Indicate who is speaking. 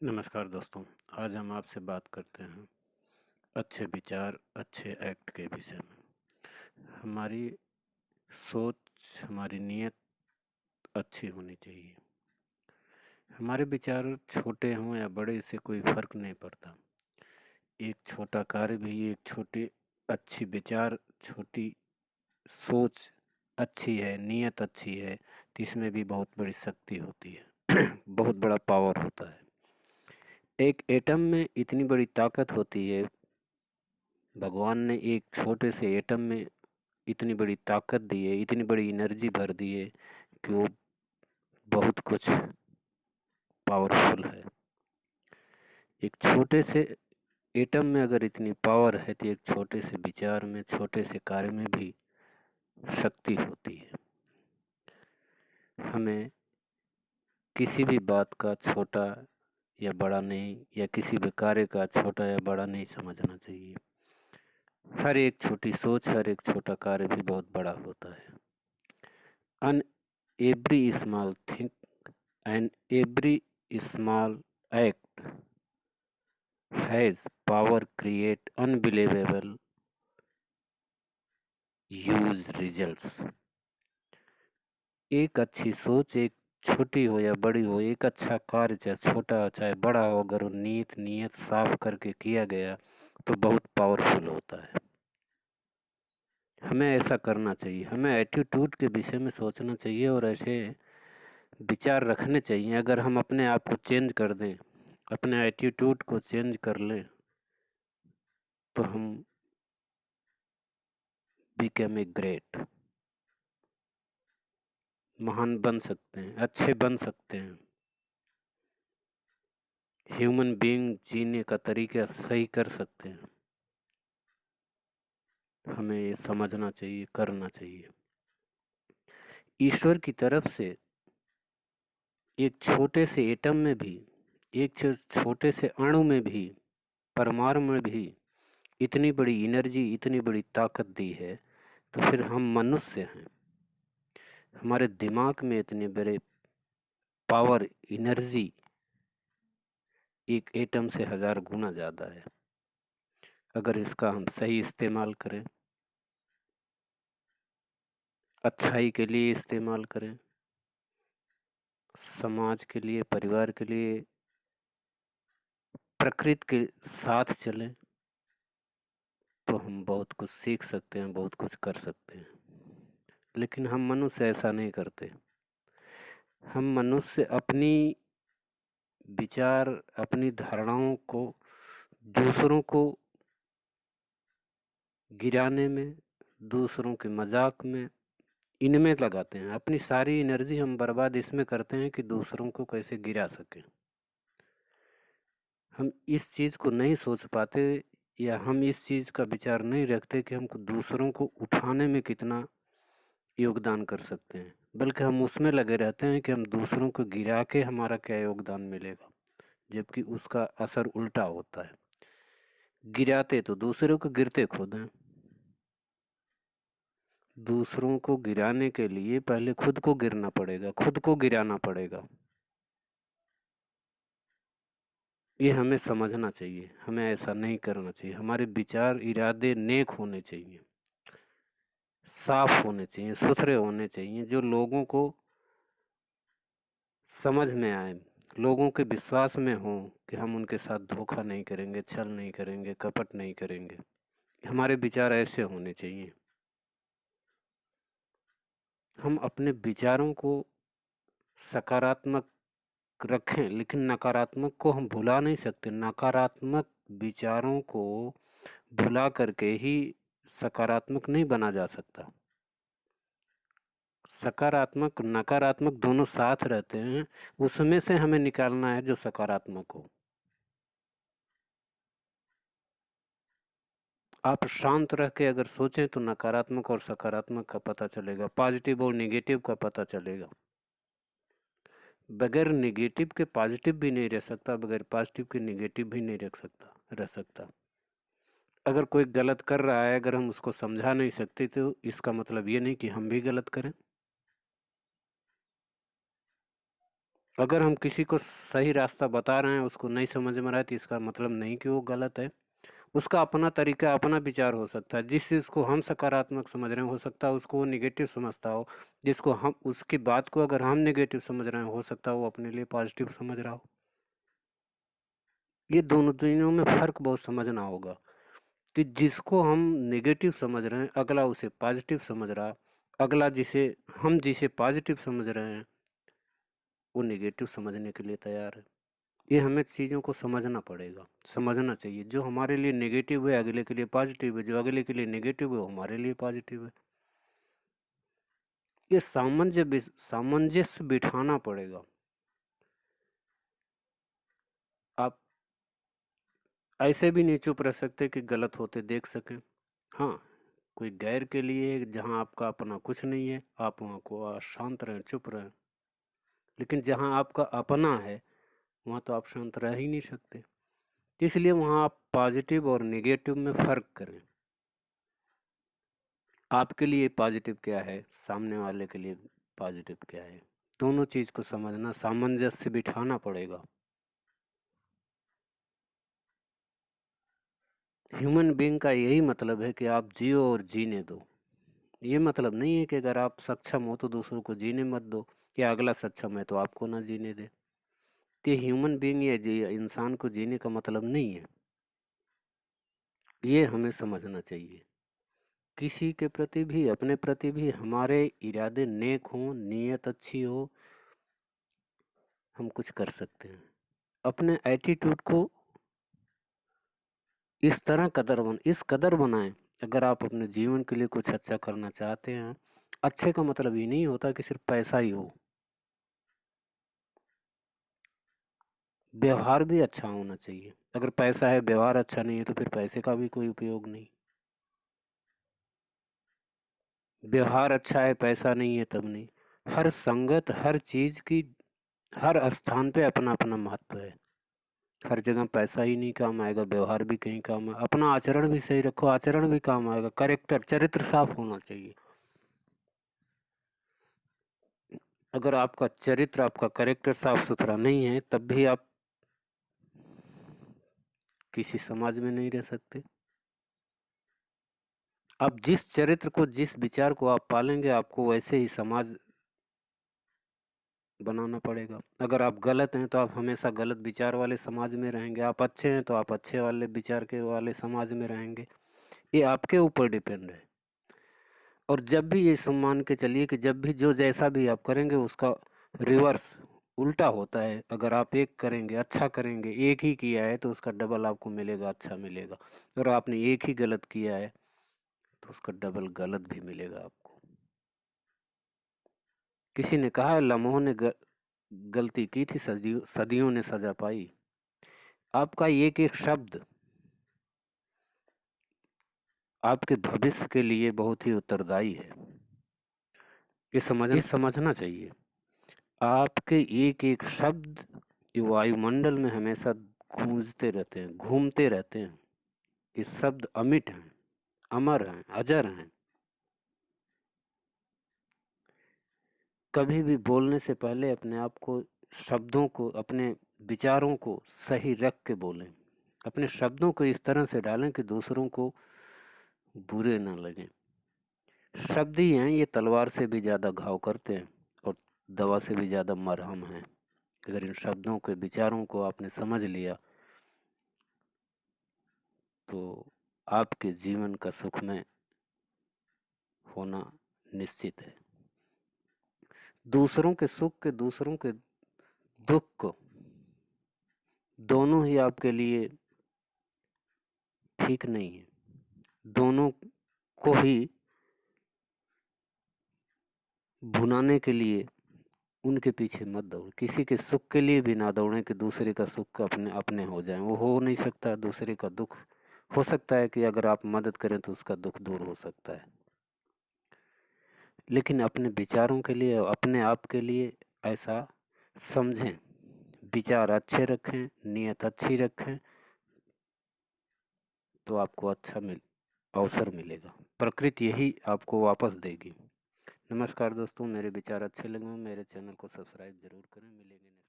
Speaker 1: नमस्कार दोस्तों। आज हम आपसे बात करते हैं अच्छे विचार अच्छे एक्ट के विषय में। हमारी सोच, हमारी नीयत अच्छी होनी चाहिए। हमारे विचार छोटे हों या बड़े, इससे कोई फर्क नहीं पड़ता। एक छोटा कार्य भी, एक छोटी अच्छी विचार, छोटी सोच अच्छी है, नीयत अच्छी है, तो इसमें भी बहुत बड़ी शक्ति होती है। बहुत बड़ा पावर होता है। एक एटम में इतनी बड़ी ताकत होती है। भगवान ने एक छोटे से एटम में इतनी बड़ी ताकत दी है, इतनी बड़ी एनर्जी भर दी है कि वो बहुत कुछ पावरफुल है। एक छोटे से एटम में अगर इतनी पावर है तो एक छोटे से विचार में, छोटे से कार्य में भी शक्ति होती है। हमें किसी भी बात का छोटा या बड़ा नहीं, या किसी भी कार्य का छोटा या बड़ा नहीं समझना चाहिए। हर एक छोटी सोच, हर एक छोटा कार्य भी बहुत बड़ा होता है। And every small thing and every small act has power create unbelievable huge results। एक अच्छी सोच, एक छोटी हो या बड़ी हो, एक अच्छा कार्य चाहे छोटा हो चाहे बड़ा हो, अगर वो नीयत साफ करके किया गया तो बहुत पावरफुल होता है। हमें ऐसा करना चाहिए। हमें एटीट्यूड के विषय में सोचना चाहिए और ऐसे विचार रखने चाहिए। अगर हम अपने आप को चेंज कर दें, अपने एटीट्यूड को चेंज कर लें, तो हम बिकम ए ग्रेट, महान बन सकते हैं, अच्छे बन सकते हैं। ह्यूमन बीइंग जीने का तरीका सही कर सकते हैं। हमें ये समझना चाहिए, करना चाहिए। ईश्वर की तरफ से एक छोटे से एटम में भी, एक छोटे से अणु में भी, परमाणु में भी इतनी बड़ी एनर्जी, इतनी बड़ी ताकत दी है, तो फिर हम मनुष्य हैं। हमारे दिमाग में इतने बड़े पावर, एनर्जी एक एटम से 1000 गुना ज़्यादा है। अगर इसका हम सही इस्तेमाल करें, अच्छाई के लिए इस्तेमाल करें, समाज के लिए, परिवार के लिए, प्रकृति के साथ चलें, तो हम बहुत कुछ सीख सकते हैं, बहुत कुछ कर सकते हैं। लेकिन हम मनुष्य ऐसा नहीं करते। हम मनुष्य अपनी विचार, अपनी धारणाओं को दूसरों को गिराने में, दूसरों के मजाक में, इनमें लगाते हैं। अपनी सारी एनर्जी हम बर्बाद इसमें करते हैं कि दूसरों को कैसे गिरा सकें। हम इस चीज़ को नहीं सोच पाते, या हम इस चीज़ का विचार नहीं रखते कि हम दूसरों को उठाने में कितना योगदान कर सकते हैं, बल्कि हम उसमें लगे रहते हैं कि हम दूसरों को गिरा के हमारा क्या योगदान मिलेगा, जबकि उसका असर उल्टा होता है। गिराते तो दूसरों को, गिरते खुद हैं। दूसरों को गिराने के लिए पहले खुद को गिरना पड़ेगा, खुद को गिराना पड़ेगा। ये हमें समझना चाहिए। हमें ऐसा नहीं करना चाहिए। हमारे विचार, इरादे नेक होने चाहिए, साफ होने चाहिए, सुथरे होने चाहिए, जो लोगों को समझ में आए, लोगों के विश्वास में हो कि हम उनके साथ धोखा नहीं करेंगे, छल नहीं करेंगे, कपट नहीं करेंगे। हमारे विचार ऐसे होने चाहिए। हम अपने विचारों को सकारात्मक रखें, लेकिन नकारात्मक को हम भुला नहीं सकते। नकारात्मक विचारों को भुला करके ही सकारात्मक नहीं बना जा सकता। सकारात्मक, नकारात्मक दोनों साथ रहते हैं। उसमें से हमें निकालना है जो सकारात्मक हो। आप शांत रह के अगर सोचें तो नकारात्मक और सकारात्मक का पता चलेगा, पॉजिटिव और नेगेटिव का पता चलेगा। बगैर नेगेटिव के पॉजिटिव भी नहीं रह सकता, बगैर पॉजिटिव के नेगेटिव भी नहीं रह सकता। अगर कोई गलत कर रहा है, अगर हम उसको समझा नहीं सकते, तो इसका मतलब ये नहीं कि हम भी गलत करें। अगर हम किसी को सही रास्ता बता रहे हैं, उसको नहीं समझ में रहा है, तो इसका मतलब नहीं कि वो गलत है। उसका अपना तरीका, अपना विचार हो सकता है। जिस चीज़ को हम सकारात्मक समझ रहे हैं, हो सकता है उसको वो नेगेटिव समझता हो। जिसको हम, उसकी बात को अगर हम नेगेटिव समझ रहे हैं, हो सकता है वो अपने लिए पॉजिटिव समझ रहा हो। ये दोनों चीज़ों में फ़र्क बहुत समझना होगा कि जिसको हम नेगेटिव समझ रहे हैं, अगला उसे पॉजिटिव समझ रहा है। अगला जिसे पॉजिटिव समझ रहे हैं, वो नेगेटिव समझने के लिए तैयार है। ये हमें चीज़ों को समझना पड़ेगा, समझना चाहिए। जो हमारे लिए नेगेटिव है, अगले के लिए पॉजिटिव है। जो अगले के लिए नेगेटिव है, वो हमारे लिए पॉजिटिव है। ये सामंजस्य बिठाना पड़ेगा। आप ऐसे भी नहीं चुप रह सकते कि गलत होते देख सकें। हाँ, कोई गैर के लिए जहाँ आपका अपना कुछ नहीं है, आप वहाँ को शांत रहें, चुप रहें। लेकिन जहाँ आपका अपना है, वहाँ तो आप शांत रह ही नहीं सकते। इसलिए वहाँ आप पॉजिटिव और नेगेटिव में फ़र्क करें। आपके लिए पॉजिटिव क्या है, सामने वाले के लिए पॉजिटिव क्या है, दोनों चीज़ को समझना, सामंजस्य बिठाना पड़ेगा। ह्यूमन बीइंग का यही मतलब है कि आप जियो और जीने दो। ये मतलब नहीं है कि अगर आप सक्षम हो तो दूसरों को जीने मत दो, या अगला सक्षम है तो आपको ना जीने दे। ये ह्यूमन बीइंग या इंसान को जीने का मतलब नहीं है। ये हमें समझना चाहिए। किसी के प्रति भी, अपने प्रति भी हमारे इरादे नेक हों, नीयत अच्छी हो, हम कुछ कर सकते हैं। अपने एटीट्यूड को इस कदर बनाएं। अगर आप अपने जीवन के लिए कुछ अच्छा करना चाहते हैं, अच्छे का मतलब ये नहीं होता कि सिर्फ पैसा ही हो। व्यवहार भी अच्छा होना चाहिए। अगर पैसा है, व्यवहार अच्छा नहीं है, तो फिर पैसे का भी कोई उपयोग नहीं। व्यवहार अच्छा है, पैसा नहीं है, तब नहीं। हर संगत, हर चीज की, हर स्थान पे अपना अपना महत्व है। हर जगह पैसा ही नहीं काम आएगा, व्यवहार भी कहीं काम है। अपना आचरण भी सही रखो, आचरण भी काम आएगा। करेक्टर, चरित्र साफ होना चाहिए। अगर आपका चरित्र, आपका करेक्टर साफ सुथरा नहीं है, तब भी आप किसी समाज में नहीं रह सकते। आप जिस चरित्र को, जिस विचार को आप पालेंगे, आपको वैसे ही समाज बनाना पड़ेगा। अगर आप गलत हैं तो आप हमेशा गलत विचार वाले समाज में रहेंगे। आप अच्छे हैं तो आप अच्छे वाले विचार के वाले समाज में रहेंगे। ये आपके ऊपर डिपेंड है। और जब भी ये सम्मान के चलिए कि जब भी जो जैसा भी आप करेंगे, उसका रिवर्स, उल्टा होता है। अगर आप एक करेंगे, अच्छा करेंगे, एक ही किया है, तो उसका डबल आपको मिलेगा, अच्छा मिलेगा। और आपने एक ही गलत किया है, तो उसका डबल गलत भी मिलेगा आपको। किसी ने कहा है, लम्हों ने गलती की थी, सदियों ने सजा पाई। आपका एक एक शब्द आपके भविष्य के लिए बहुत ही उत्तरदायी है। ये समझना चाहिए। आपके एक एक शब्द ये वायुमंडल में हमेशा गूंजते रहते हैं, घूमते रहते हैं। ये शब्द अमिट हैं, अमर हैं, अजर हैं। कभी भी बोलने से पहले अपने आप को, शब्दों को, अपने विचारों को सही रख के बोलें। अपने शब्दों को इस तरह से डालें कि दूसरों को बुरे ना लगें। शब्द ही हैं, ये तलवार से भी ज़्यादा घाव करते हैं और दवा से भी ज़्यादा मरहम हैं। अगर इन शब्दों के, विचारों को आपने समझ लिया, तो आपके जीवन का सुखमय होना निश्चित है। दूसरों के सुख के, दूसरों के दुख को, दोनों ही आपके लिए ठीक नहीं है। दोनों को ही भुनाने के लिए उनके पीछे मत दौड़। किसी के सुख के लिए भी ना दौड़ें कि दूसरे का सुख अपने अपने हो जाए। वो हो नहीं सकता। दूसरे का दुख हो सकता है कि अगर आप मदद करें तो उसका दुख दूर हो सकता है, लेकिन अपने विचारों के लिए, अपने आप के लिए ऐसा समझें। विचार अच्छे रखें, नीयत अच्छी रखें, तो आपको अच्छा अवसर मिलेगा। प्रकृति यही आपको वापस देगी। नमस्कार दोस्तों, मेरे विचार अच्छे लगे हो मेरे चैनल को सब्सक्राइब जरूर करें। मिलेंगे।